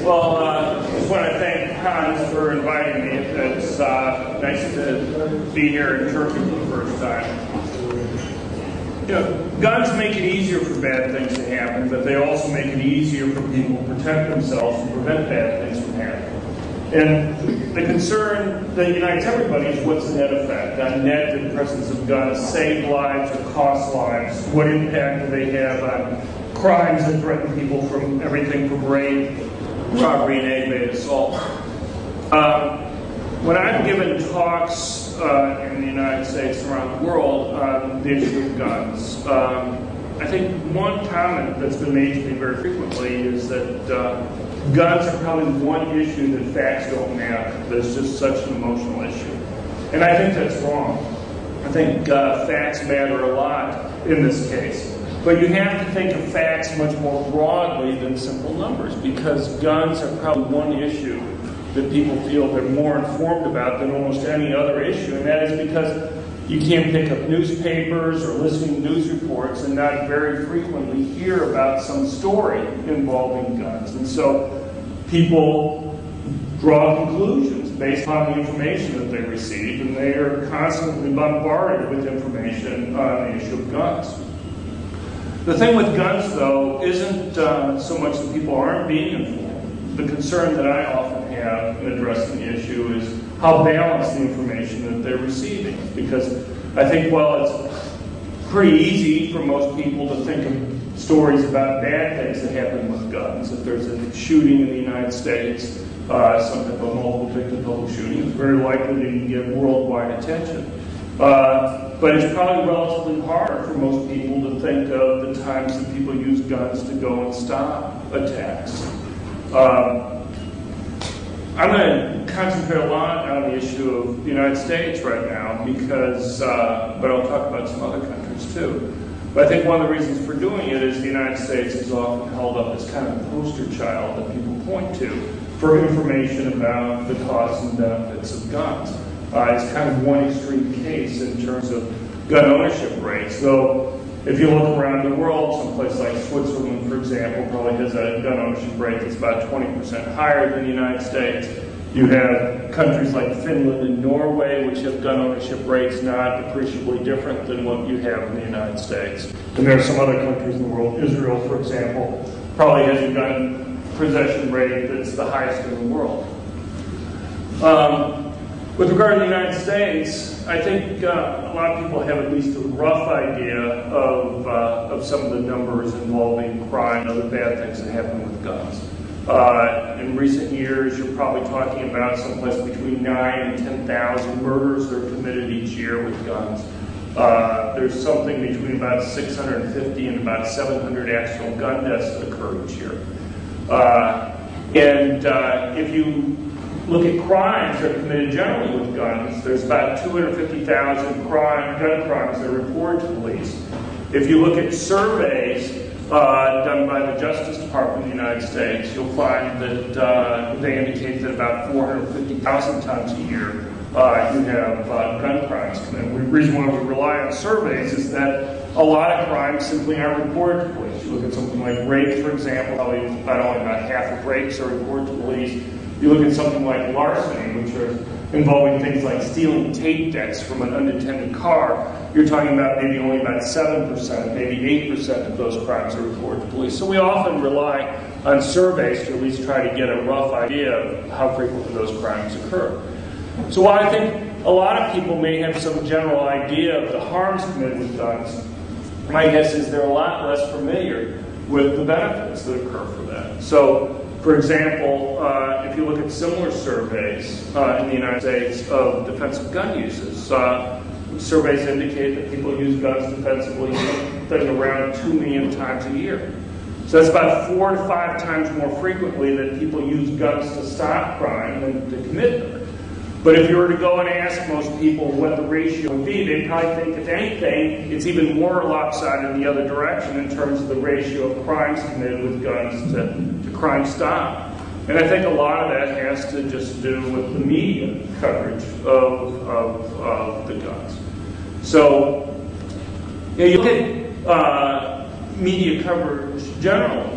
Well, I just want to thank Hans for inviting me. It's nice to be here in Turkey for the first time. You know, guns make it easier for bad things to happen, but they also make it easier for people to protect themselves and prevent bad things from happening. And the concern that unites everybody is what's the net effect. On net, did the presence of guns save lives or cost lives? What impact do they have on crimes that threaten people, from everything from rape, robbery, and aggravated assault? When I've given talks in the United States and around the world on the issue of guns, I think one comment that's been made to me very frequently is that guns are probably one issue that facts don't matter. There's just such an emotional issue. And I think that's wrong. I think facts matter a lot in this case. But you have to think of facts much more broadly than simple numbers, because guns are probably one issue that people feel they're more informed about than almost any other issue. And that is because you can't pick up newspapers or listen to news reports and not very frequently hear about some story involving guns. And so people draw conclusions based on the information that they receive, and they are constantly bombarded with information on the issue of guns. The thing with guns, though, isn't so much that people aren't being informed. The concern that I often have in addressing the issue is how balanced the information that they're receiving. Because I think while it's pretty easy for most people to think of stories about bad things that happen with guns, if there's a shooting in the United States, some type of multiple victim public shooting, it's very likely that you can get worldwide attention. But it's probably relatively hard for most people to think of the times that people use guns to go and stop attacks. I'm going to concentrate a lot on the issue of the United States right now, because, but I'll talk about some other countries too. But I think one of the reasons for doing it is the United States is often held up as kind of a poster child that people point to for information about the costs and benefits of guns. It's kind of one extreme case in terms of gun ownership rates, though if you look around the world, someplace like Switzerland, for example, probably has a gun ownership rate that's about 20% higher than the United States. You have countries like Finland and Norway, which have gun ownership rates not appreciably different than what you have in the United States. And there are some other countries in the world. Israel, for example, probably has a gun possession rate that's the highest in the world. With regard to the United States, I think a lot of people have at least a rough idea of some of the numbers involving crime and other bad things that happen with guns. In recent years, you're probably talking about someplace between 9,000 and 10,000 murders that are committed each year with guns. There's something between about 650 and about 700 actual gun deaths that occur each year. If you look at crimes that are committed generally with guns, there's about 250,000 gun crimes that are reported to police. If you look at surveys done by the Justice Department of the United States, you'll find that they indicate that about 450,000 times a year you have gun crimes committed. The reason why we rely on surveys is that a lot of crimes simply aren't reported to police. You look at something like rape, for example, probably about half of rapes are reported to police. You look at something like larceny, which are involving things like stealing tape decks from an unattended car, you're talking about maybe only about 7%, maybe 8% of those crimes are reported to police. So we often rely on surveys to at least try to get a rough idea of how frequently those crimes occur. So while I think a lot of people may have some general idea of the harms committed with guns, my guess is they're a lot less familiar with the benefits that occur for that. So, for example, if you look at similar surveys in the United States of defensive gun uses, surveys indicate that people use guns defensively something around 2 million times a year. So that's about 4 to 5 times more frequently that people use guns to stop crime than to commit them. But if you were to go and ask most people what the ratio would be, they'd probably think, if anything, it's even more lopsided in the other direction in terms of the ratio of crimes committed with guns to crime stopped. And I think a lot of that has to just do with the media coverage of the guns. So, you look at media coverage generally.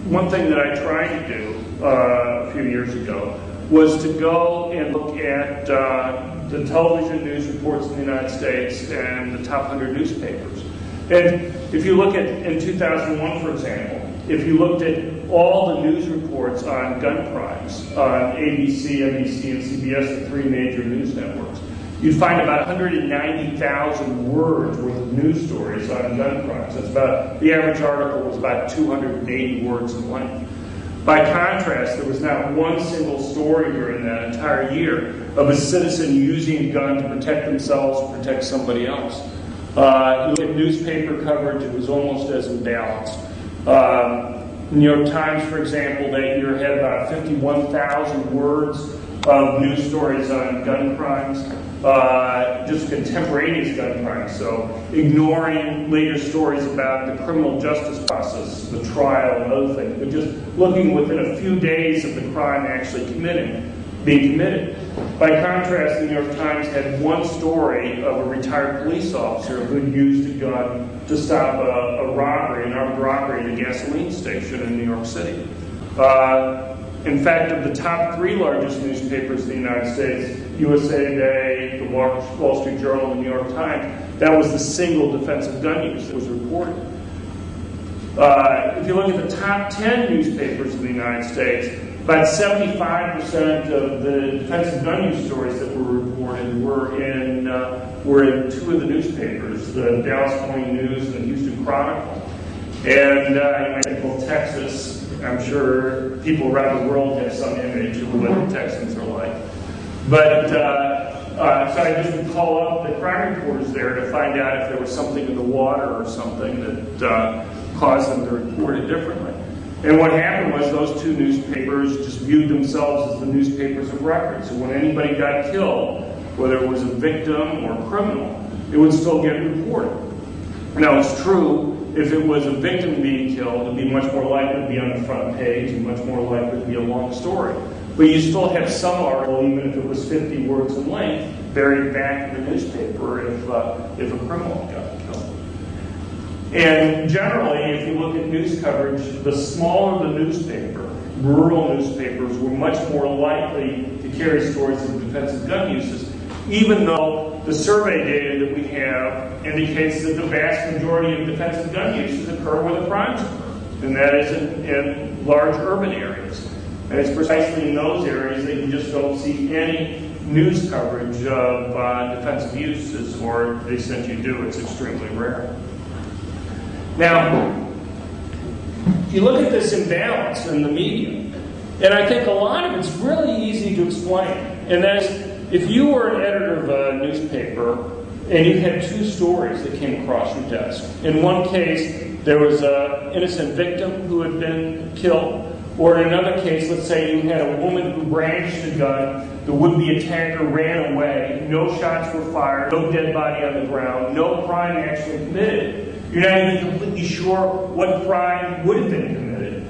one thing that I tried to do a few years ago was to go and look at the television news reports in the United States and the top 100 newspapers. And if you look at, in 2001, for example, if you looked at all the news reports on gun crimes on ABC, NBC, and CBS, the three major news networks, you'd find about 190,000 words worth of news stories on gun crimes. That's about, the average article was about 280 words in length. By contrast, there was not one single story during that entire year of a citizen using a gun to protect themselves or protect somebody else. You look at newspaper coverage, it was almost as imbalanced. New York Times, for example, that year had about 51,000 words of news stories on gun crimes, just contemporaneous gun crimes, so ignoring later stories about the criminal justice process, the trial and other things, but just looking within a few days of the crime actually being committed. By contrast, the New York Times had one story of a retired police officer who had used a gun to stop a robbery, an armed robbery at a gasoline station in New York City. In fact, of the top three largest newspapers in the United States, USA Today, the Wall Street Journal, and the New York Times, that was the single defense of gun use that was reported. If you look at the top 10 newspapers in the United States, about 75% of the defense of gun use stories that were reported were in two of the newspapers, the Dallas Morning News and the Houston Chronicle. And you might think, well, Texas, I'm sure people around the world have some image of what the Texans are like. But, so I just would call up the crime reporters there to find out if there was something in the water or something that caused them to report it differently. And what happened was those two newspapers just viewed themselves as the newspapers of record. So when anybody got killed, whether it was a victim or a criminal, it would still get reported. Now, it's true, if it was a victim being killed, it would be much more likely to be on the front page and much more likely to be a long story. But you still have some article, even if it was 50 words in length, buried back in the newspaper if a criminal got killed. And generally, if you look at news coverage, the smaller the newspaper, rural newspapers, were much more likely to carry stories of defensive gun uses, even though the survey data that we have indicates that the vast majority of defensive gun uses occur where the crimes occur, and that is in large urban areas. And it's precisely in those areas that you just don't see any news coverage of defensive uses, or to the extent you do, it's extremely rare. Now, you look at this imbalance in the media, and I think a lot of it's really easy to explain. And that is, if you were an editor of a newspaper and you had two stories that came across your desk, in one case there was an innocent victim who had been killed, or in another case, let's say you had a woman who brandished a gun, the would-be attacker ran away, no shots were fired, no dead body on the ground, no crime actually committed. You're not even completely sure what crime would have been committed.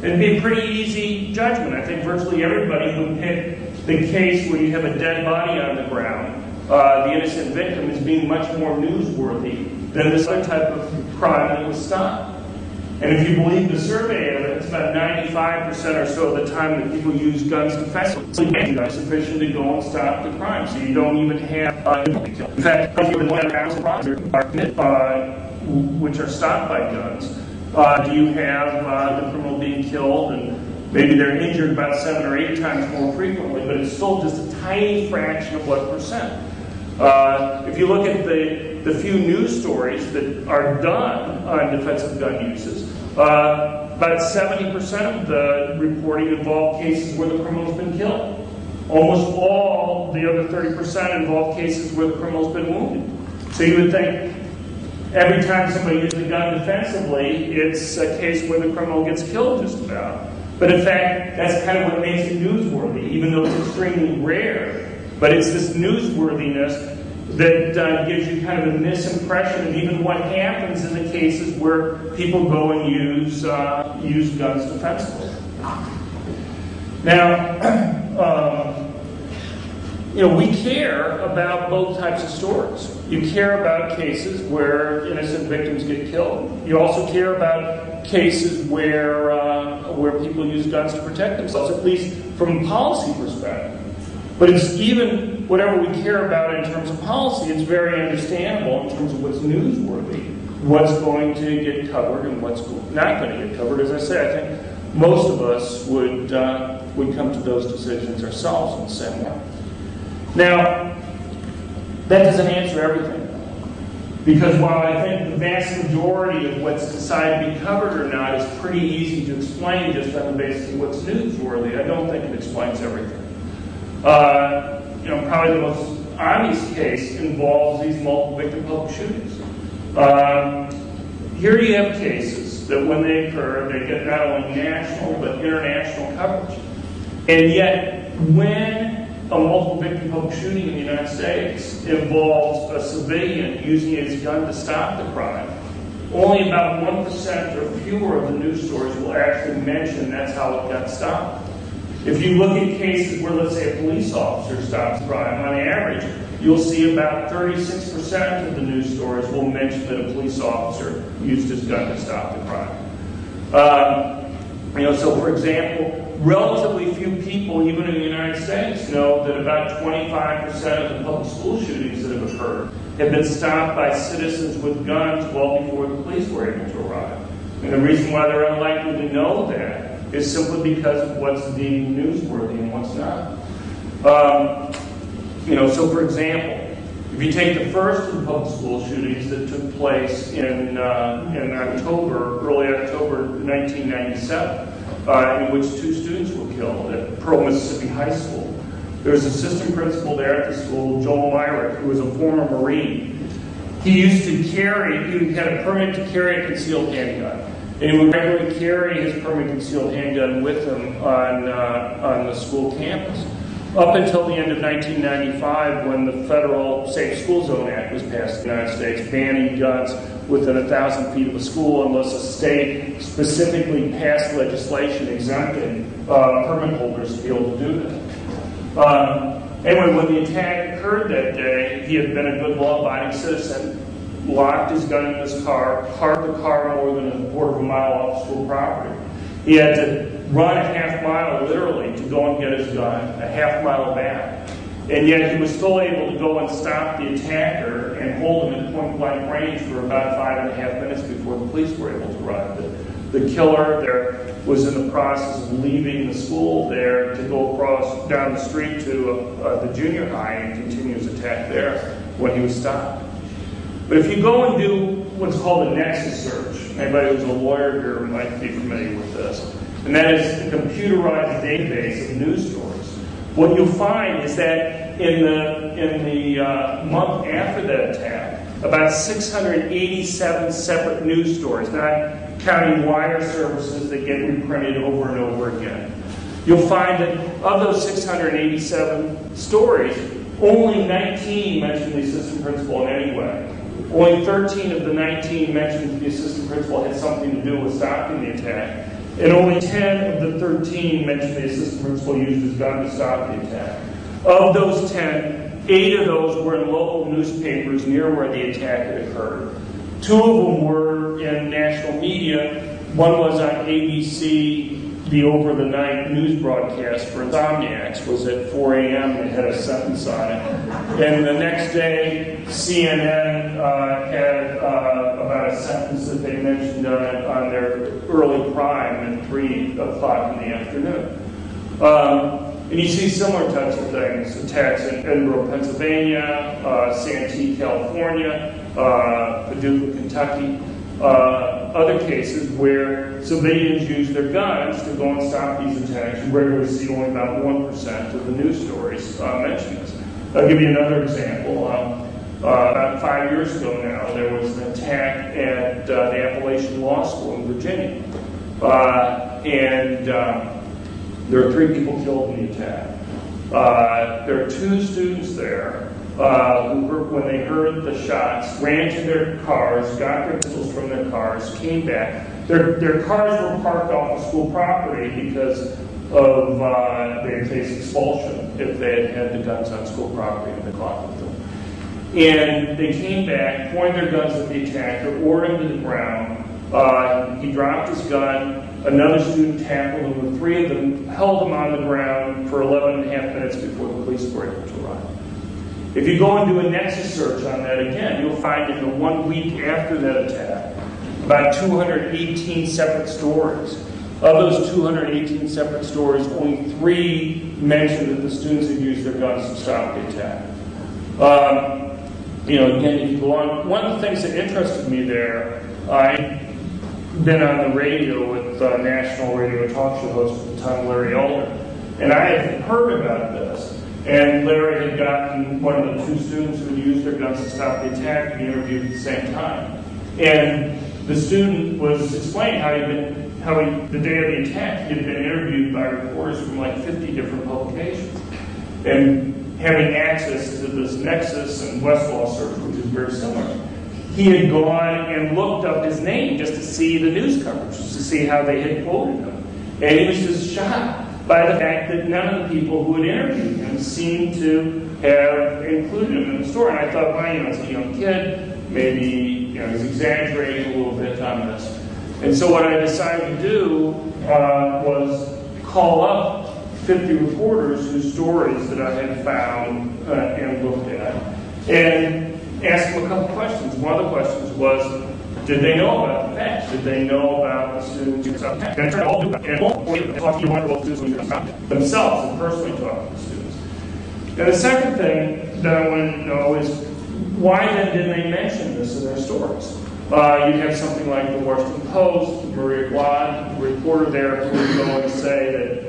It'd be a pretty easy judgment. I think virtually everybody would pick the case where you have a dead body on the ground, the innocent victim, as being much more newsworthy than this other type of crime that was stopped. And if you believe the survey evidence, about 95% or so of the time that people use guns defensively, it's sufficient to go and stop the crime. So you don't even have in fact, more than 1,000 crimes are committed, which are stopped by guns. Do you have the criminal being killed, and maybe they're injured about 7 or 8 times more frequently, but it's still just a tiny fraction of what percent. If you look at the few news stories that are done on defensive gun uses, about 70% of the reporting involved cases where the criminal's been killed. Almost all the other 30% involve cases where the criminal's been wounded. So you would think every time somebody uses a gun defensively, it's a case where the criminal gets killed just about. But in fact, that's kind of what makes it newsworthy, even though it's extremely rare. But it's this newsworthiness that gives you kind of a misimpression of even what happens in the cases where people go and use guns defensively. Now, we care about both types of stories. You care about cases where innocent victims get killed. You also care about cases where people use guns to protect themselves, at least from a policy perspective. But it's even whatever we care about in terms of policy, it's very understandable in terms of what's newsworthy, what's going to get covered and what's not going to get covered. As I say, I think most of us would come to those decisions ourselves in the same way. Now, that doesn't answer everything. Because while I think the vast majority of what's decided to be covered or not is pretty easy to explain just on the basis of what's newsworthy, I don't think it explains everything. Probably the most obvious case involves these multiple victim public shootings. Here you have cases that when they occur, they get not only national but international coverage. And yet, when a multiple victim public shooting in the United States involves a civilian using his gun to stop the crime, only about 1% or fewer of the news stories will actually mention that's how it got stopped. If you look at cases where, let's say, a police officer stops a crime, on average, you'll see about 36% of the news stories will mention that a police officer used his gun to stop the crime. So for example, relatively few people, even in the United States, know that about 25% of the public school shootings that have occurred have been stopped by citizens with guns well before the police were able to arrive. And the reason why they're unlikely to know that is simply because of what's deemed newsworthy and what's not. So for example, if you take the first of the public school shootings that took place in early October 1997, in which 2 students were killed at Pearl, Mississippi High School. There was an assistant principal there at the school, Joel Myrick, who was a former Marine. He had a permit to carry a concealed handgun. And he would regularly carry his permit concealed handgun with him on the school campus. Up until the end of 1995, when the Federal Safe School Zone Act was passed in the United States, banning guns within 1,000 feet of a school unless a state specifically passed legislation exempting permit holders to be able to do that. Anyway, when the attack occurred that day, he had been a good law-abiding citizen, locked his gun in his car, parked the car more than a quarter of a mile off school property. He had to run a half mile, literally, to go and get his gun, a half mile back. And yet he was still able to go and stop the attacker and hold him at point-blank range for about 5.5 minutes before the police were able to arrive. The killer there was in the process of leaving the school there to go across down the street to the junior high and continue his attack there when he was stopped. But if you go and do what's called a nexus search, anybody who's a lawyer here might be familiar with this, and that is a computerized database of news stories. What you'll find is that in the month after that attack, about 687 separate news stories, not counting wire services that get reprinted over and over again. You'll find that of those 687 stories, only 19 mention the assistant principal in any way. Only 13 of the 19 mentioned the assistant principal had something to do with stopping the attack. And only 10 of the 13 mentioned the assistant principal used his gun to stop the attack. Of those 10, 8 of those were in local newspapers near where the attack had occurred. 2 of them were in national media. One was on ABC. The over-the-night news broadcast for Insomniacs was at 4 a.m. It had a sentence on it. And the next day, CNN had about a sentence that they mentioned on their early prime at 3 o'clock in the afternoon. And you see similar types of things, attacks in Edinburgh, Pennsylvania, Santee, California, Paducah, Kentucky. Other cases where civilians use their guns to go and stop these attacks. You regularly see only about 1% of the news stories mention this. I'll give you another example. About 5 years ago now, there was an attack at the Appalachian Law School in Virginia. There were 3 people killed in the attack. There are 2 students there who, when they heard the shots, ran to their cars, got their pistols from their cars, came back. Their cars were parked off the school property because they'd face expulsion if they had had the guns on school property and they caught with them. And they came back, pointed their guns at the attacker, ordered him to the ground. He dropped his gun. Another student tackled him. The three of them held him on the ground for 11 and a half minutes before the police were able to arrive. If you go and do a nexus search on that again, you'll find in the 1 week after that attack, about 218 separate stories. Of those 218 separate stories, only 3 mentioned that the students had used their guns to stop the attack. Again, if you go on, one of the things that interested me there, I'd been on the radio with national radio talk show host at the time, Larry Elder, and I had heard about this. And Larry had gotten one of the 2 students who had used their guns to stop the attack to be interviewed at the same time. And the student was explaining the day of the attack, he had been interviewed by reporters from like 50 different publications. And having access to this Nexus and Westlaw search, which is very similar, he had gone and looked up his name just to see the news coverage, just to see how they had quoted him. And he was just shocked by the fact that none of the people who had interviewed him seemed to have included him in the story. And I thought, well, it's a young kid, maybe he's exaggerating a little bit on this. And so what I decided to do was call up 50 reporters whose stories that I had found and looked at, and ask them a couple questions. One of the questions was, did they know about the facts? Did they know about the students themselves and personally talk to the students? And the second thing that I want to know is, why then didn't they mention this in their stories? You'd have something like the Washington Post, Maria Lott, the reporter there, who would go and say that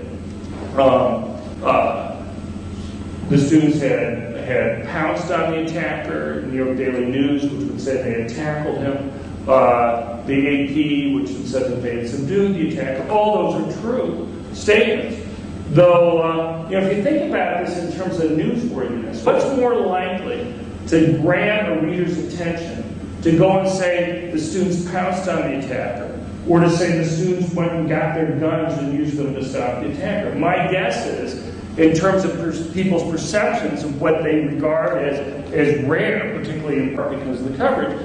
the students had pounced on the attacker. New York Daily News, which would say they had tackled him. The AP, which had said that they had subdued the attacker. All those are true statements. Though, if you think about this in terms of newsworthiness, what's more likely to grab a reader's attention? To go and say the students pounced on the attacker, or to say the students went and got their guns and used them to stop the attacker? My guess is, in terms of people's perceptions of what they regard as rare, particularly in part because of the coverage,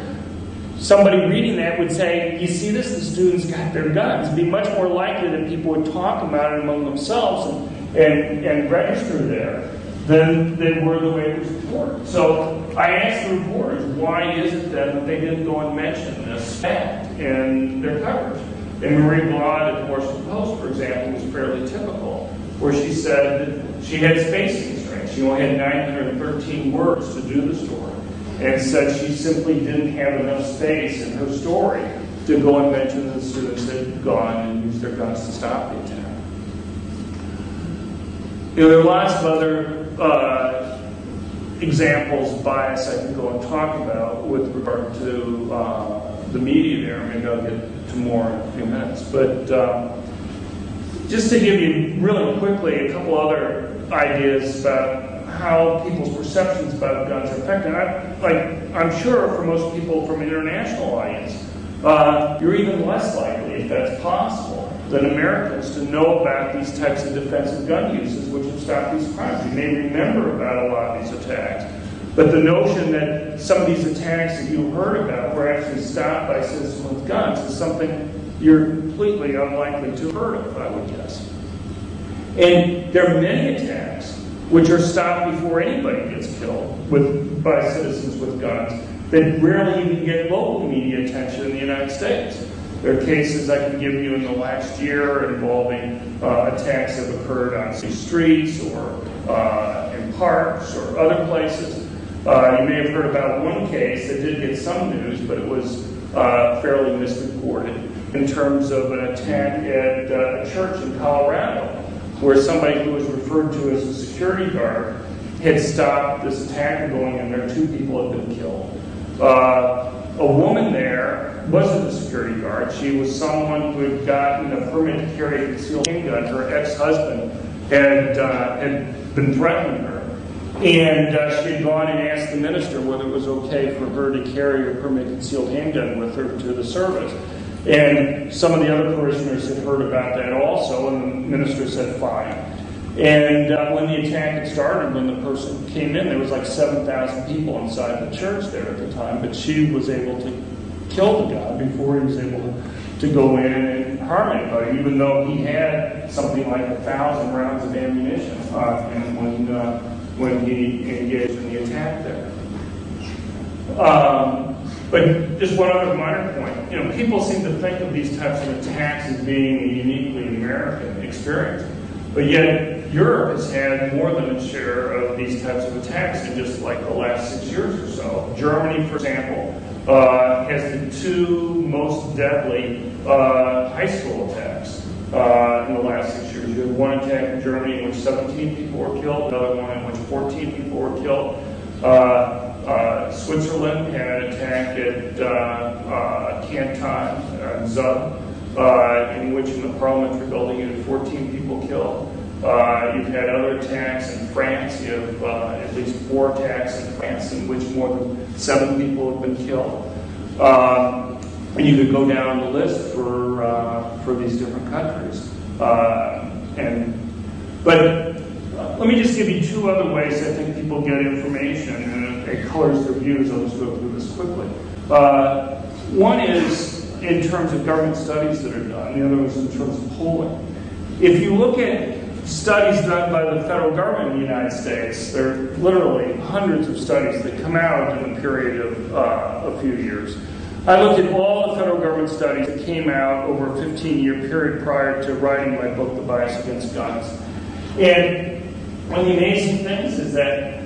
somebody reading that would say, you see this, the students got their guns. It'd be much more likely that people would talk about it among themselves and register there than they were the way it was reported. So I asked the reporters, why is it that they didn't go and mention this fact in their coverage? And Marie Lott at the Washington Post, for example, was fairly typical, where she said that she had spacing constraints. She only had 913 words to do the story, and said she simply didn't have enough space in her story to go and mention that the students had gone and used their guns to stop the attack. There are lots of other examples of bias I can go and talk about with regard to the media there. Maybe I'll get to more in a few minutes. But just to give you really quickly a couple other ideas about how people's perceptions about guns are affected. I'm sure for most people from an international audience, you're even less likely, if that's possible, than Americans to know about these types of defensive gun uses which have stopped these crimes. You may remember about a lot of these attacks, but the notion that some of these attacks that you heard about were actually stopped by citizens with guns is something you're completely unlikely to have heard of, I would guess. And there are many attacks which are stopped before anybody gets killed by citizens with guns that rarely even get local media attention in the United States. There are cases I can give you in the last year involving attacks that have occurred on city streets or in parks or other places. You may have heard about one case that did get some news, but it was fairly misreported, in terms of an attack at a church in Colorado, where somebody who was referred to as a security guard had stopped this attacker going in there. 2 people had been killed. A woman there wasn't a security guard. She was someone who had gotten a permit to carry a concealed handgun. Her ex-husband had been threatening her. And she had gone and asked the minister whether it was okay for her to carry a permit concealed handgun with her to the service. And some of the other parishioners had heard about that also, and the minister said, fine. And when the attack had started, when the person came in, there was like 7,000 people inside the church there at the time, but she was able to kill the guy before he was able to go in and harm anybody, even though he had something like 1,000 rounds of ammunition on him when he engaged in the attack there. But just one other minor point. You know, people seem to think of these types of attacks as being a uniquely American experience. But yet, Europe has had more than its share of these types of attacks in just like the last 6 years or so. Germany, for example, has the two most deadly high school attacks in the last 6 years. You had one attack in Germany in which 17 people were killed, another one in which 14 people were killed. Switzerland had an attack at Canton, Zug, in which in the parliamentary building you had 14 people killed. You've had other attacks in France. You have at least 4 attacks in France in which more than 7 people have been killed. And you could go down the list for these different countries. But let me just give you 2 other ways I think people get information, and it colors their views. I'll just go through this quickly. One is in terms of government studies that are done. The other is in terms of polling. If you look at studies done by the federal government in the United States, there are literally hundreds of studies that come out in a period of a few years. I looked at all the federal government studies that came out over a 15-year period prior to writing my book, The Bias Against Guns. And one of the amazing things is that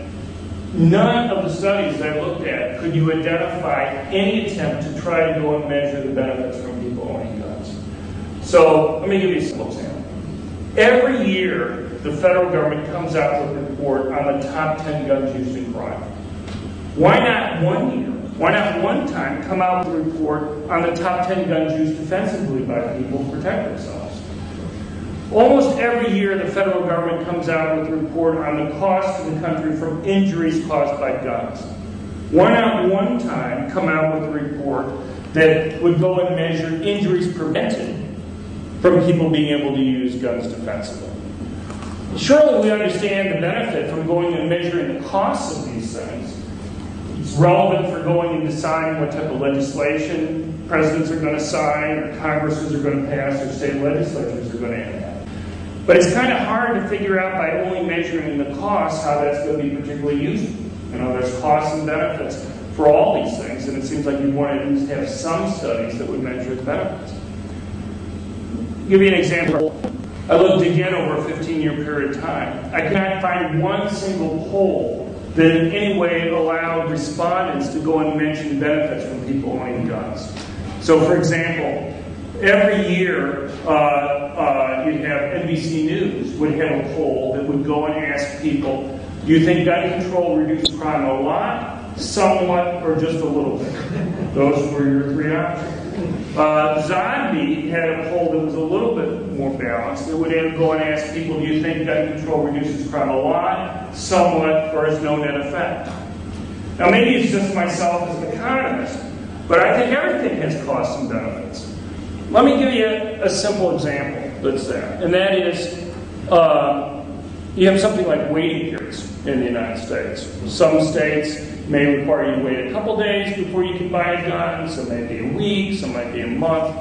none of the studies that I looked at could you identify any attempt to try to go and measure the benefits from people owning guns. So let me give you a simple example. Every year, the federal government comes out with a report on the top 10 guns used in crime. Why not one year? Why not one time come out with a report on the top 10 guns used defensively by people to protect themselves? Almost every year, the federal government comes out with a report on the cost to the country from injuries caused by guns. Why not one time come out with a report that would go and measure injuries prevented from people being able to use guns defensively? Surely we understand the benefit from going and measuring the costs of these things. It's relevant for going and deciding what type of legislation presidents are going to sign, or Congresses are going to pass, or state legislatures are going to enact. But it's kind of hard to figure out by only measuring the costs how that's going to be particularly useful. You know, there's costs and benefits for all these things, and it seems like you want to at least have some studies that would measure the benefits. I'll give you an example. I looked again over a 15-year period of time. I could not find one single poll that in any way allowed respondents to go and mention benefits from people owning guns. So, for example, every year you'd have NBC News would have a poll that would go and ask people, do you think gun control reduces crime a lot, somewhat, or just a little bit? Those were your 3 options. Zombie had a poll that was a little bit more balanced. It would go and ask people, do you think gun control reduces crime a lot, somewhat, or has no net effect? Now, maybe it's just myself as an economist, but I think everything has costs and benefits. Let me give you a simple example that's there, and that is you have something like waiting periods in the United States. Some states may require you to wait a couple days before you can buy a gun, some may be a week, some might be a month.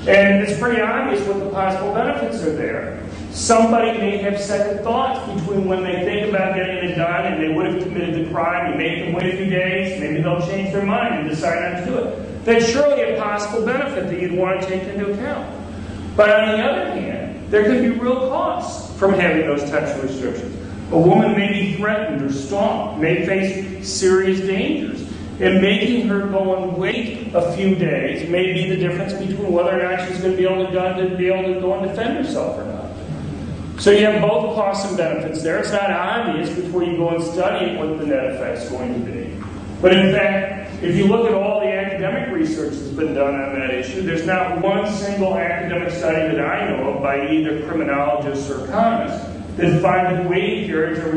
And it's pretty obvious what the possible benefits are there. Somebody may have second thoughts between when they think about getting a gun and they would have committed the crime. You make them wait a few days, maybe they'll change their mind and decide not to do it. That's surely a possible benefit that you'd want to take into account. But on the other hand, there can be real costs from having those types of restrictions. A woman may be threatened or stalked, may face serious dangers, and making her go and wait a few days may be the difference between whether or not she's going to be able to go and defend herself or not. So you have both costs and benefits there. It's not obvious before you go and study what the net effect is going to be. But in fact, if you look at all the academic research that's been done on that issue, there's not one single academic study that I know of by either criminologists or economists that find that waiting periods are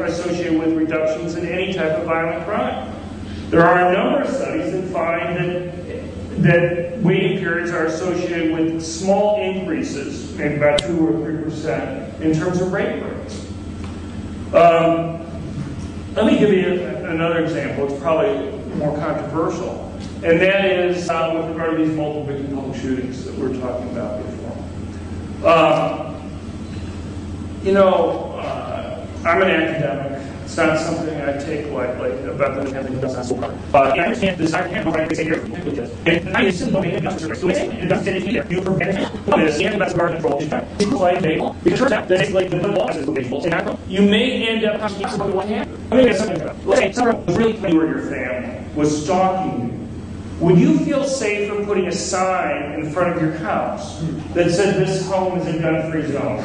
associated with reductions in any type of violent crime. There are a number of studies that find that waiting periods are associated with small increases, maybe about 2 or 3%, in terms of rape rates. Let me give you another example. It's probably more controversial. And that is with regard to these multiple victim public shootings that we were talking about before. I'm an academic. It's not something I take lightly about the having done so far. I understand this. I can't write this here because I assume no injustice. So it's injustice here. You prevent this and about guard control. It's like because it turns out that it's like the laws is visual. You may end up having what happened. Let me get something about. Let's say someone was really clear your family was stalking you. Would you feel safer putting a sign in front of your house that said this home is a gun-free zone?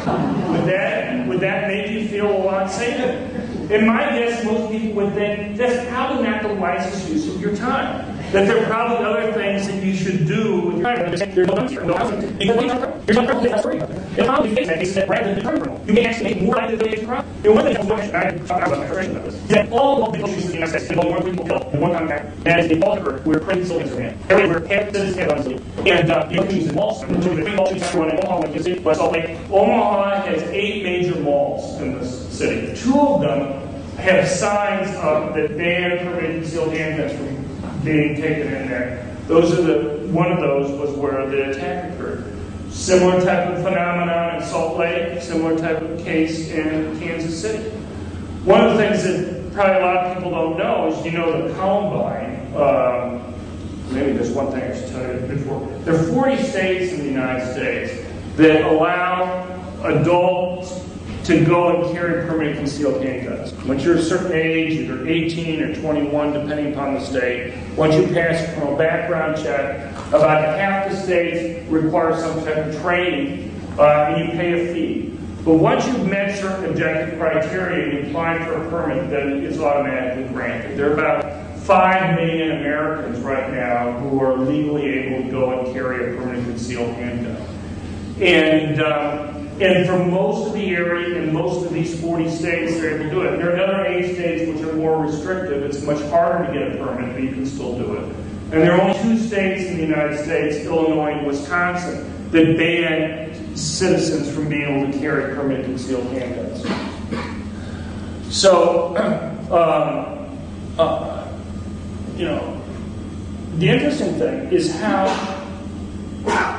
Would that make you feel a lot safer? In my guess, most people would think that's probably not the wisest use of your time. That there are probably other things that you should do with your time. There's no here, no housing. There's no problem that's free. If I'm the case that rather than criminal, you may actually make more likely to be crime. And one thing I was about this is that all the people shootings in the United States involve more people killed in one contact, and as they all occur, we're crazy soldiers in it. Everywhere, half the citizens have guns. And the shootings in malls, the 3 mall shootings in Omaha, Kansas City, West Salt Lake. Omaha has 8 major malls in this city. 2 of them have signs up that ban permitted concealed handguns from being taken in there. One of those was where the attack occurred. Similar type of phenomenon in Salt Lake, similar type of case in Kansas City. One of the things that probably a lot of people don't know is, the Columbine, maybe there's one thing I should tell you before. There are 40 states in the United States that allow adults to go and carry permanent concealed handguns. Once you're a certain age, either 18 or 21, depending upon the state, once you pass a criminal background check, about half the states require some type of training, and you pay a fee. But once you've met certain objective criteria and you apply for a permit, then it's automatically granted. There are about 5 million Americans right now who are legally able to go and carry a permanent concealed handgun. And for most of the area in most of these 40 states, they're able to do it. There are another 8 states which are more restrictive. It's much harder to get a permit, but you can still do it. And there are only 2 states in the United States, Illinois and Wisconsin, that ban citizens from being able to carry permanent concealed handguns. So, the interesting thing is how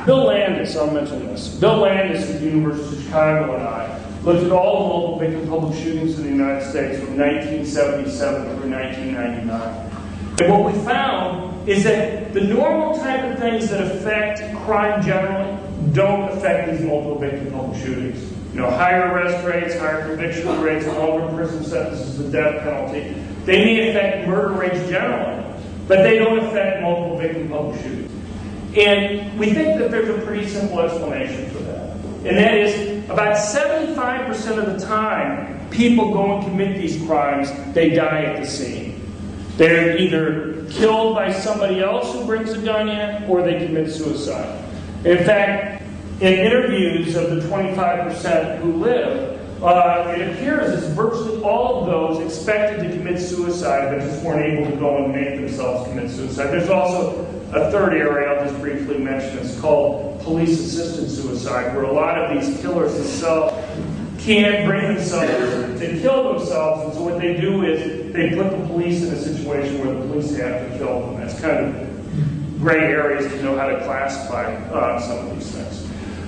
Bill Landis, I'll mention this. Bill Landis at the University of Chicago and I looked at all the multiple victim public shootings in the United States from 1977 through 1999. And what we found is that the normal type of things that affect crime generally don't affect these multiple victim public shootings. Higher arrest rates, higher conviction rates, longer prison sentences, the death penalty. They may affect murder rates generally, but they don't affect multiple victim public shootings. And we think that there's a pretty simple explanation for that. And that is, about 75% of the time, people go and commit these crimes, they die at the scene. They're either killed by somebody else who brings a gun in, or they commit suicide. In fact, in interviews of the 25% who live, it appears as virtually all of those expected to commit suicide, but just weren't able to go and make themselves commit suicide. There's also a third area I'll just briefly mention. It's called police-assisted suicide, where a lot of these killers themselves can't bring themselves to kill themselves, and so what they do is they put the police in a situation where the police have to kill them. That's kind of gray areas to know how to classify some of these things.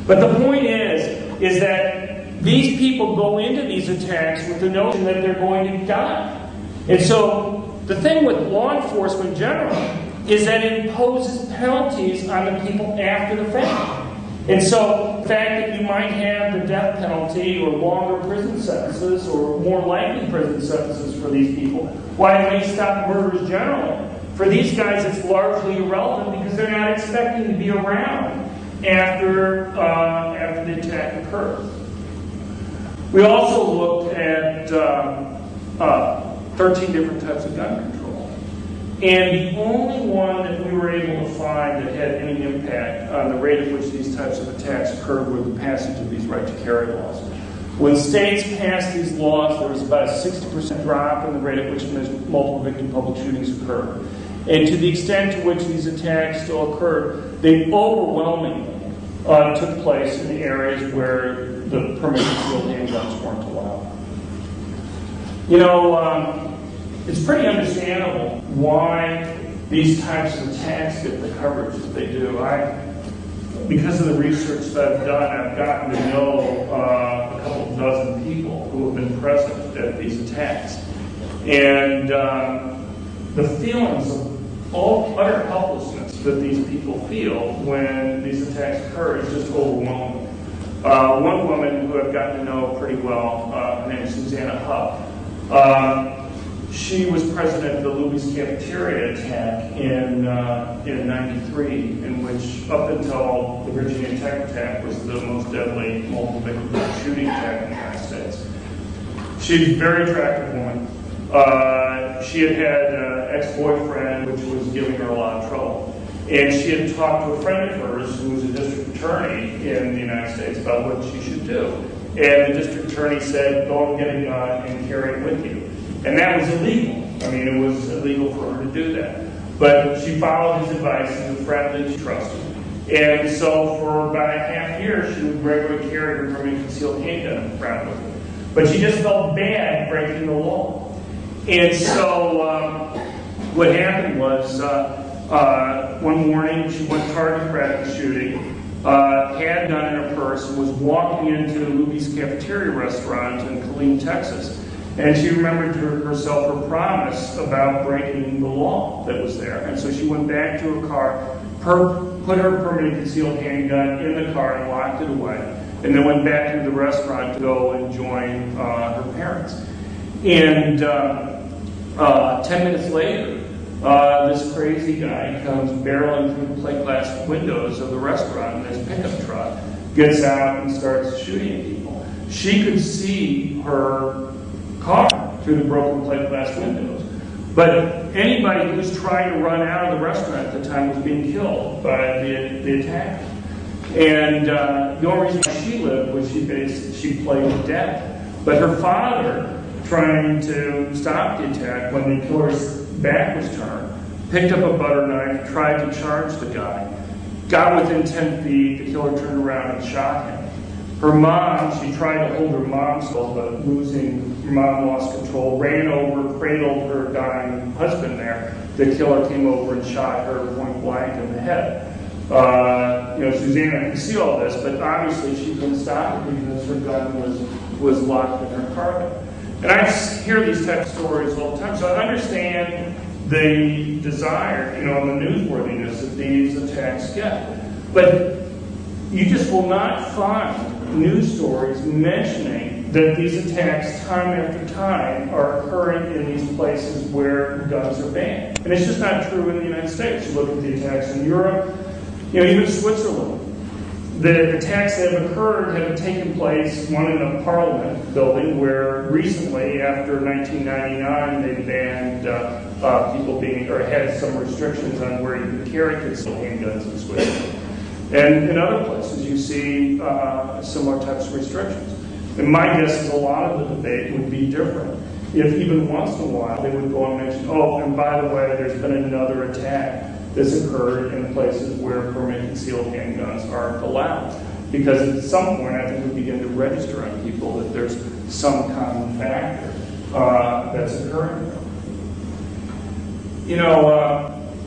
But the point is that these people go into these attacks with the notion that they're going to die. And so the thing with law enforcement generally is that it imposes penalties on the people after the fact. And so the fact that you might have the death penalty or longer prison sentences or more likely prison sentences for these people, why it may stop murders generally, for these guys it's largely irrelevant because they're not expecting to be around after the attack occurs. We also looked at 13 different types of gun control. And the only one that we were able to find that had any impact on the rate at which these types of attacks occurred were the passage of these right-to-carry laws. When states passed these laws, there was about a 60% drop in the rate at which multiple victim public shootings occurred. And to the extent to which these attacks still occurred, they overwhelmingly took place in the areas where the permanent concealed handguns weren't allowed. You know, it's pretty understandable why these types of attacks get the coverage that they do. Because of the research that I've done, I've gotten to know a couple dozen people who have been present at these attacks. And the feelings of utter helplessness that these people feel when these attacks occur is just overwhelming. One woman who I've gotten to know pretty well, her name is Susanna Hoppe, she was president of the Luby's Cafeteria attack in '93, in which, up until the Virginia Tech attack, was the most deadly multiple victim shooting attack in the United States. She's a very attractive woman. She had an ex-boyfriend which was giving her a lot of trouble. And she had talked to a friend of hers who was a district attorney in the United States about what she should do. And the district attorney said, go and get a gun and carry it with you. And that was illegal. I mean, it was illegal for her to do that. But she followed his advice as a friend that she trusted. And so for about a half year, she would regularly carry her permanent concealed handgun around with her. But she just felt bad breaking the law. And so what happened was one morning she went target practice shooting, had a gun in her purse, and was walking into Luby's Cafeteria restaurant in Killeen, Texas. And she remembered to herself her promise about breaking the law that was there. And so she went back to her car, put her permanent concealed handgun in the car and locked it away, and then went back to the restaurant to go and join her parents. And 10 minutes later, this crazy guy comes barreling through the plate glass windows of the restaurant in his pickup truck, gets out and starts shooting at people. She could see her car through the broken plate glass windows. But anybody who was trying to run out of the restaurant at the time was being killed by the attack. And the only reason she lived was she played dead. But her father, trying to stop the attack when the killer's back was turned, picked up a butter knife, tried to charge the guy, got within 10 feet, the killer turned around and shot him. Her mom, she tried to hold her mom still, but her mom lost control, ran over, cradled her dying husband there. The killer came over and shot her point blank in the head. Susanna could see all this, but obviously she couldn't stop it because her gun was locked in her car. And I hear these type of stories all the time, so I understand the desire, and the newsworthiness that these attacks get. But you just will not find news stories mentioning that these attacks, time after time, are occurring in these places where guns are banned. And it's just not true in the United States. You look at the attacks in Europe, even Switzerland. The attacks that have occurred have taken place, one in a parliament building, where recently, after 1999, they banned people or had some restrictions on where you could carry concealed handguns in Switzerland. And in other places, you see similar types of restrictions. And my guess is a lot of the debate would be different if even once in a while they would go and mention, oh, and by the way, there's been another attack that's occurred in places where permanent concealed handguns aren't allowed. Because at some point, I think we begin to register on people that there's some common factor that's occurring.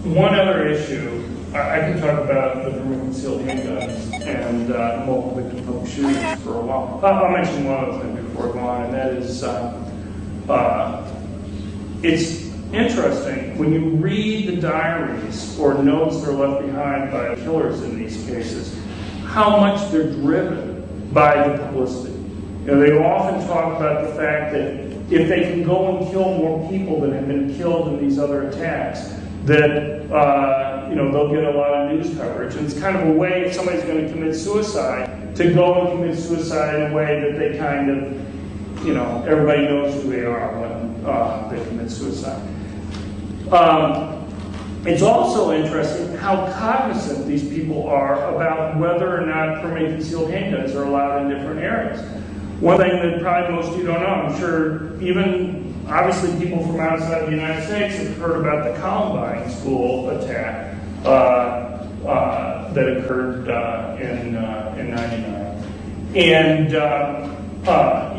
One other issue, I can talk about the permanent concealed handguns and multiple victim public shootings for a while. I'll mention one other thing before I go on, and that is it's interesting when you read the diaries or notes that are left behind by killers in these cases, how much they're driven by the publicity. They often talk about the fact that if they can go and kill more people than have been killed in these other attacks, that they'll get a lot of news coverage. And it's kind of a way, if somebody's going to commit suicide, to go and commit suicide in a way that they kind of, everybody knows who they are when they commit suicide. It's also interesting how cognizant these people are about whether or not permanent concealed handguns are allowed in different areas. One thing that probably most of you don't know, I'm sure even obviously people from outside the United States have heard about the Columbine school attack that occurred in '99. And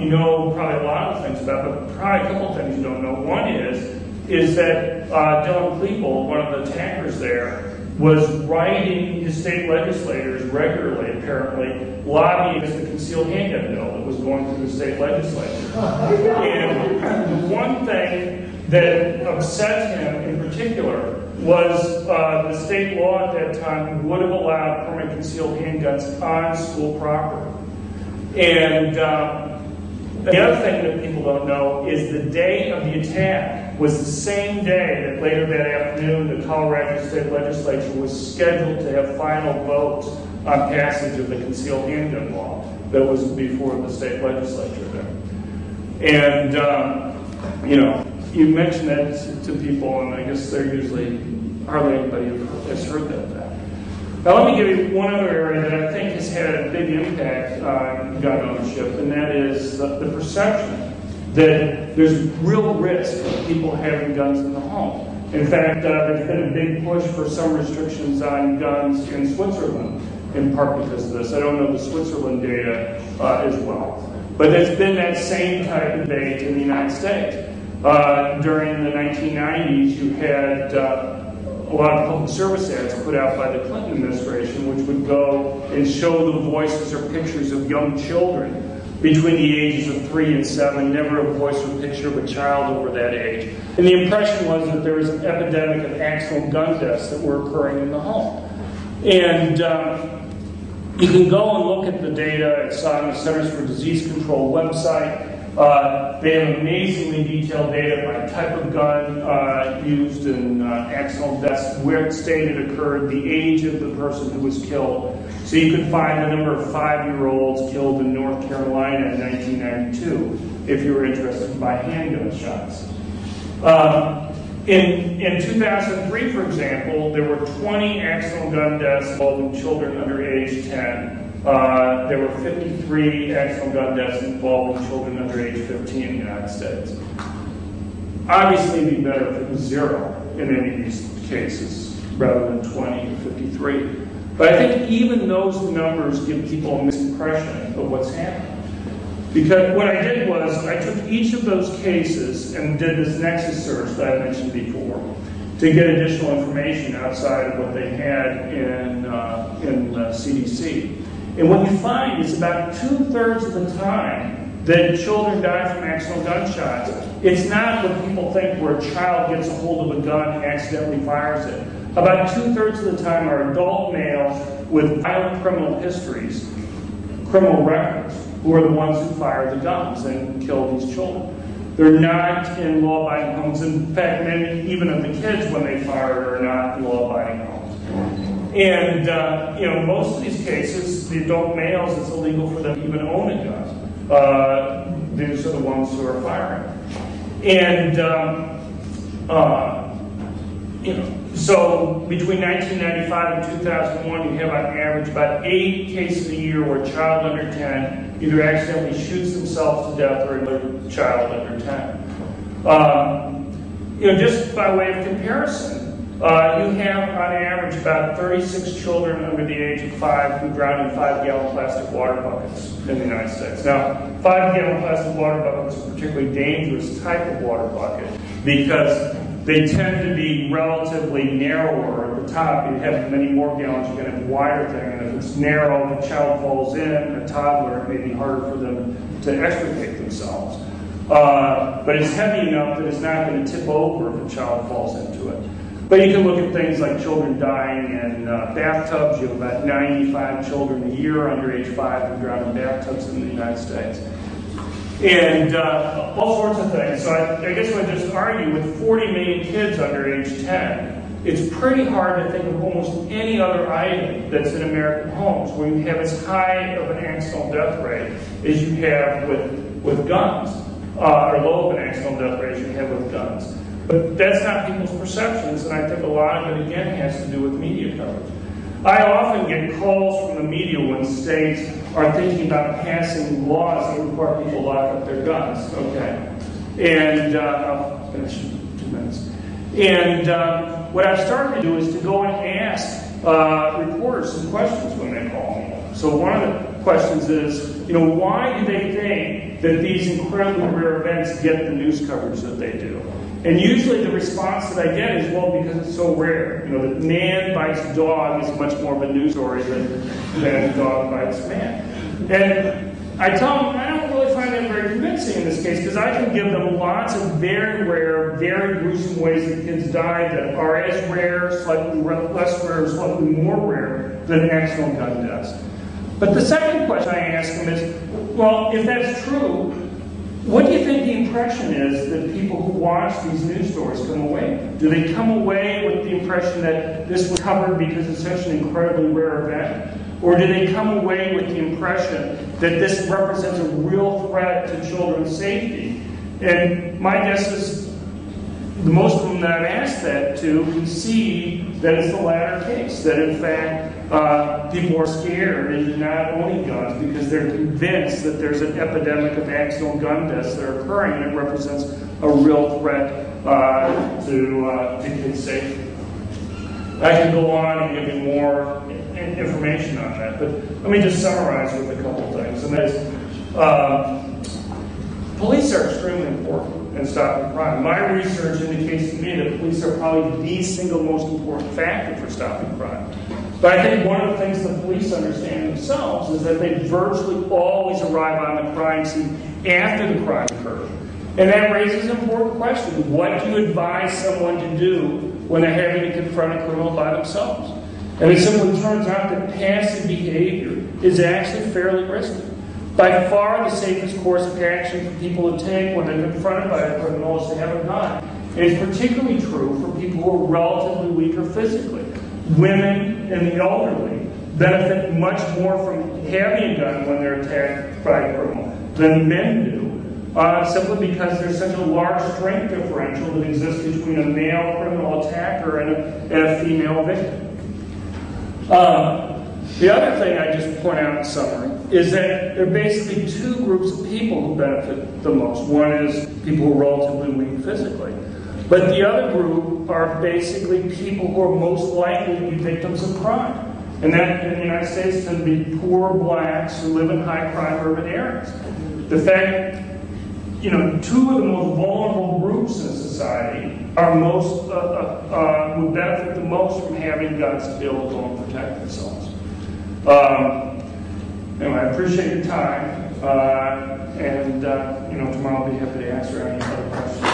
you know probably a lot of things about it, but probably a couple of things you don't know. One is that Dylan Klebold, one of the attackers there, was writing his state legislators regularly, apparently, lobbying against the concealed handgun bill that was going through the state legislature. And the one thing that upset him in particular was the state law at that time would have allowed permanent concealed handguns on school property. And the other thing that people don't know is the day of the attack was the same day that later that afternoon the Colorado State Legislature was scheduled to have final votes on passage of the concealed handgun law that was before the state legislature there. And, you know, you mention that to people, and I guess they're usually, hardly anybody has heard that. Now let me give you one other area that I think has had a big impact on gun ownership, and that is the perception that there's real risk of people having guns in the home. In fact, there's been a big push for some restrictions on guns in Switzerland, in part because of this. I don't know the Switzerland data as well. But there's been that same type of debate in the United States. During the 1990s, you had a lot of public service ads put out by the Clinton administration, which would go and show the voices or pictures of young children between the ages of 3 and 7, never a voice or picture of a child over that age. And the impression was that there was an epidemic of accidental gun deaths that were occurring in the home. And you can go and look at the data. It's on the Centers for Disease Control website. They have amazingly detailed data by type of gun used in accidental deaths, where state it occurred, the age of the person who was killed. So you can find the number of 5-year-olds killed in North Carolina in 1992, if you were interested in buy handgun shots. In 2003, for example, there were 20 accidental gun deaths involving children under age 10. There were 53 accidental gun deaths involving children under age 15 in the United States. Obviously, it'd be better if it was 0 in any of these cases, rather than 20 or 53. But I think even those numbers give people a misimpression of what's happening. Because what I did was, I took each of those cases and did this nexus search that I mentioned before to get additional information outside of what they had in CDC. And what you find is about 2/3 of the time that children die from accidental gunshots, it's not what people think where a child gets a hold of a gun and accidentally fires it. About 2/3 of the time are adult males with violent criminal histories, criminal records, who are the ones who fire the guns and kill these children. They're not in law-abiding homes. In fact, many, even of the kids, when they fire, are not in law-abiding homes. And, you know, most of these cases, the adult males, it's illegal for them to even own a gun. These are the ones who are firing. And, you know, so between 1995 and 2001, you have on average about 8 cases a year where a child under 10 either accidentally shoots themselves to death or another child under 10. You know, just by way of comparison, you have on average about 36 children under the age of 5 who drown in 5-gallon plastic water buckets in the United States. Now, 5-gallon plastic water buckets are a particularly dangerous type of water bucket because they tend to be relatively narrower at the top. You have many more gallons, you're going to have a wider thing. And if it's narrow, if a child falls in, a toddler, it may be harder for them to extricate themselves. But it's heavy enough that it's not going to tip over if a child falls into it. But you can look at things like children dying in bathtubs. You have about 95 children a year under age 5 who drown in bathtubs in the United States. And all sorts of things. So I guess I would just argue with 40 million kids under age 10, it's pretty hard to think of almost any other item that's in American homes where you have as high of an accidental death rate as you have with guns, or low of an accidental death rate as you have with guns. But that's not people's perceptions, and I think a lot of it, again, has to do with media coverage. I often get calls from the media when states are thinking about passing laws that require people to lock up their guns. Okay. And I'll finish in 2 minutes. And what I've started to do is to go and ask reporters some questions when they call me. So one of the questions is, why do they think that these incredibly rare events get the news coverage that they do? And usually the response that I get is, well, because it's so rare. That man bites dog is much more of a news story than dog bites man. And I tell them, I don't really find that very convincing in this case, because I can give them lots of very rare, very gruesome ways that kids died that are as rare, slightly less rare, slightly more rare than accidental gun deaths. But the second question I ask them is, well, if that's true, what do you think the impression is that people who watch these news stories come away with? Do they come away with the impression that this was covered because it's such an incredibly rare event? Or do they come away with the impression that this represents a real threat to children's safety? And my guess is the most of them that I've asked that to concede that it's the latter case, that in fact people are scared and not owning guns because they're convinced that there's an epidemic of accidental gun deaths that are occurring and it represents a real threat to kids' safety. I can go on and give you more information on that, but let me just summarize with a couple things. And that is, police are extremely important in stopping crime. My research indicates to me that police are probably the single most important factor for stopping crime. But I think one of the things the police understand themselves is that they virtually always arrive on the crime scene after the crime occurred. And that raises an important question. What do you advise someone to do when they're having to confront a criminal by themselves? And it simply turns out that passive behavior is actually fairly risky. By far the safest course of action for people to take when they're confronted by a criminal is to have a gun. And it's particularly true for people who are relatively weaker physically. Women and the elderly benefit much more from having a gun when they're attacked by a criminal than men do, simply because there's such a large strength differential that exists between a male criminal attacker and a female victim. The other thing I just point out in summary is that there are basically two groups of people who benefit the most. One is people who are relatively weak physically. But the other group are basically people who are most likely to be victims of crime. And that, in the United States, tend to be poor blacks who live in high-crime urban areas. The fact, two of the most vulnerable groups in society are who benefit the most from having guns to be able to go and protect themselves. Anyway, I appreciate your time, and tomorrow I'll be happy to answer any other questions.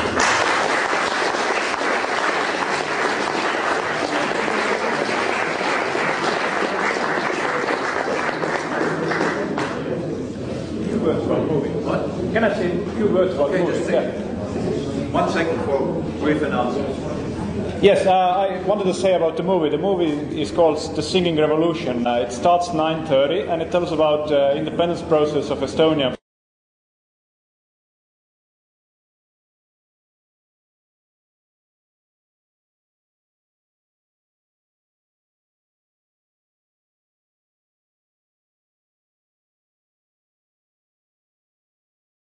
What? Can I say a few words about the movie? Just 1 second for brief announcement. Yes, I wanted to say about the movie. The movie is called The Singing Revolution. It starts 9:30 and it tells about independence process of Estonia.